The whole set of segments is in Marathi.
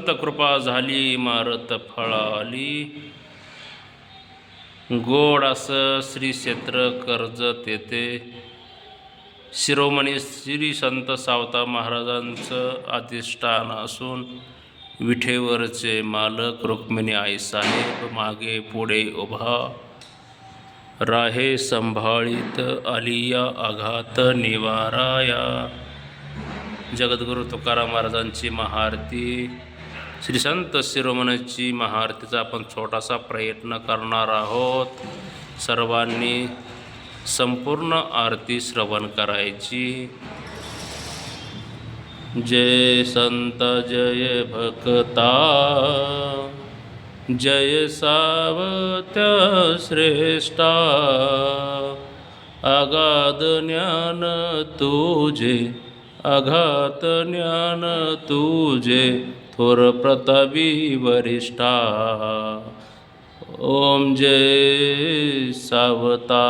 संत कृपा झाली मारत फळाली, गोड असं श्री क्षेत्र कर्जत येथे शिरोमणी श्री संत सावता महाराजांचं अधिष्ठान असून विठेवरचे मालक रुक्मिणी आईसाहेब मागे पुढे उभा राहे संभाळीत आलिया आघात निवाराया. जगद्गुरु तुकाराम महाराजांची महाआरती, श्री संत शिरोमणीची महाआरतीचा आपण छोटासा प्रयत्न करणार आहोत. सर्वांनी संपूर्ण आरती श्रवण करायची. जय संत जय भक्ता, जय सावत्या श्रेष्ठा, अगाध ज्ञान तुझे, अघात ज्ञान तुझे, थोर प्रतापी वरिष्ठा. ओम जय सावता.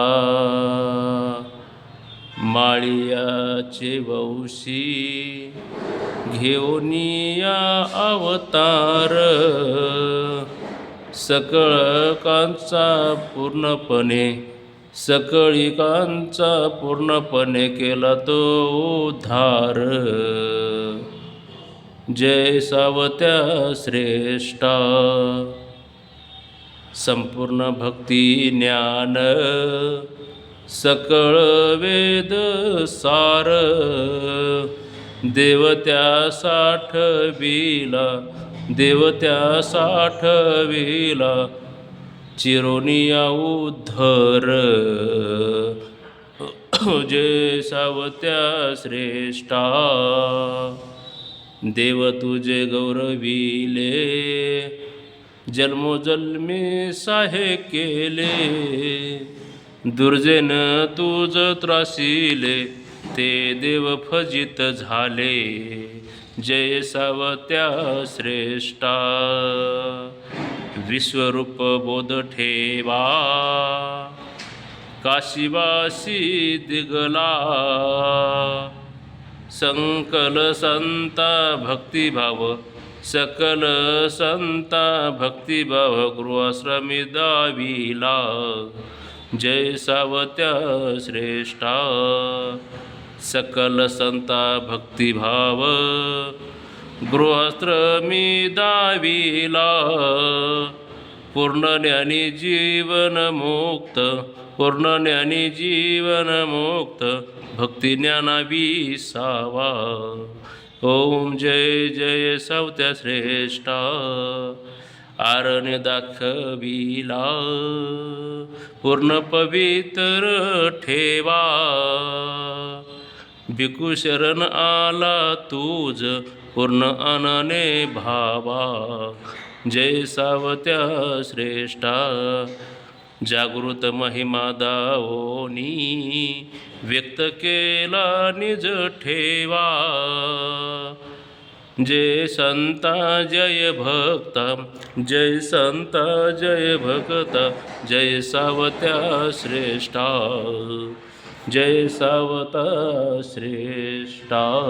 माळियाचे वंशी घेऊनिया अवतार, सकळकांचा पूर्णपणे, सकळिकांचा पूर्णपणे केला तो उद्धार. जय सावत्या श्रेष्ठा. संपूर्ण भक्ती ज्ञान, सकळ वेद सार, देवत्या साठविला, देवत्या साठविला, चिरोनिया उद्धर. जय सावत्या श्रेष्ठा. देव तुझे गौरविले, जन्मोजन्मी साहे केले, दुर्जन तुझ त्रासिले, ते देव फजित झाले. जय सावत्या श्रेष्ठा. विश्वरूप बोध ठेवा, काशीवासी दिगला, संकल संता भक्तिभाव, सकल संता भक्तिभाव, गृहाश्रमी दाविला. जय सावत्या श्रेष्ठा. सकल संता भक्तिभाव, गृहस्त्रमी दाविला, पूर्ण ज्ञानी जीवन मुक्त, पूर्ण ज्ञानी जीवन मुक्त, भक्ती ज्ञाना विसावा. ओम जय जय सावत्या श्रेष्ठा. आरण्य दाखविला, पूर्ण पवित्र ठेवा, भिकू शरण आला तुझ, पूर्ण अनने भावा. जय सावत्या श्रेष्ठा. जागृत महिमा दाओनी, व्यक्त केला निज ठेवा. जय संता जय भक्ता, जय संता जय भक्ता, जय सावत्या श्रेष्ठा. जय सावता श्रेष्ठा.